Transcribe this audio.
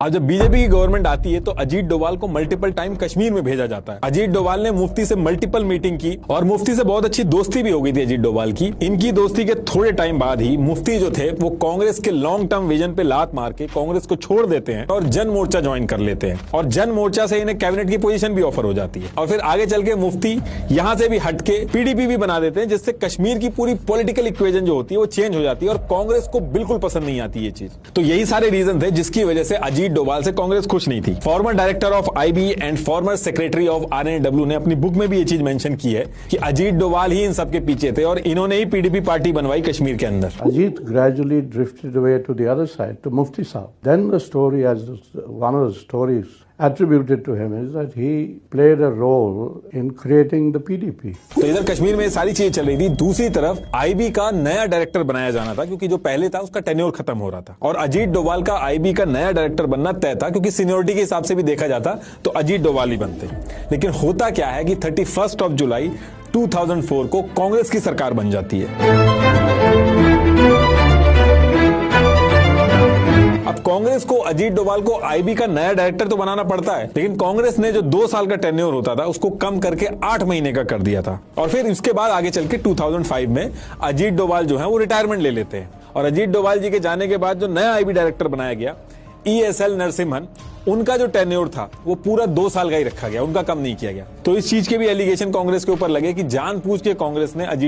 आज जब बीजेपी की गवर्नमेंट आती है तो अजीत डोभाल को मल्टीपल टाइम कश्मीर में भेजा जाता है। अजीत डोभाल ने मुफ्ती से मल्टीपल मीटिंग की और मुफ्ती से बहुत अच्छी दोस्ती भी हो गई थी अजीत डोभाल की। इनकी दोस्ती के थोड़े टाइम बाद ही मुफ्ती जो थे वो कांग्रेस के लॉन्ग टर्म विजन पे लात मार के कांग्रेस को छोड़ देते हैं और जन मोर्चा ज्वाइन कर लेते हैं और जन मोर्चा से इन्हें कैबिनेट की पोजीशन भी ऑफर हो जाती है। और फिर आगे चल के मुफ्ती यहाँ से भी हटके पीडीपी भी बना देते हैं, जिससे कश्मीर की पूरी पॉलिटिकल इक्वेशन जो होती है वो चेंज हो जाती है और कांग्रेस को बिल्कुल पसंद नहीं आती ये चीज। तो यही सारे रीजन थे जिसकी वजह से अजीत डोभाल से कांग्रेस खुश नहीं थी। Former director of IB and former secretary of R and W ने अपनी बुक में भी ये चीज मेंशन की है कि अजीत डोभाल ही इन सब के पीछे थे और इन्होंने ही पीडीपी पार्टी बनवाई कश्मीर के अंदर। Ajit gradually drifted away to the other side, to Mufti Sahib. Then the story, one of the stories attributed to him is that he played a role in creating the PDP. तो इधर कश्मीर में ये सारी चीजें चल रही थी, दूसरी तरफ आईबी का नया डायरेक्टर बनाया जाना था क्योंकि जो पहले था उसका टेन्योर खत्म हो रहा था और अजीत डोभाल का आईबी का नया डायरेक्टर बनना तय था क्योंकि सीनियोरिटी के हिसाब से भी देखा जाता तो अजीत डोभाल ही बनते। लेकिन होता क्या है कि 31 जुलाई 2004 को कांग्रेस की सरकार बन जाती है। अब कांग्रेस को अजीत डोभाल को आईबी का नया डायरेक्टर तो बनाना पड़ता है, लेकिन कांग्रेस ने जो 2 साल का टेन्योर होता था उसको कम करके 8 महीने का कर दिया था। और फिर इसके बाद आगे चल के 2005 में अजीत डोभाल जो है वो रिटायरमेंट ले लेते हैं और अजीत डोभाल जी के जाने के बाद जो नया आईबी डायरेक्टर बनाया गया ESL नरसिम्हन, उनका जो टेन्योर था वो पूरा 2 साल का ही रखा गया, उनका कम नहीं किया गया। तो इस चीज के भी एलिगेशन कांग्रेस के ऊपर लगे कि जानबूझ के कांग्रेस ने अजीत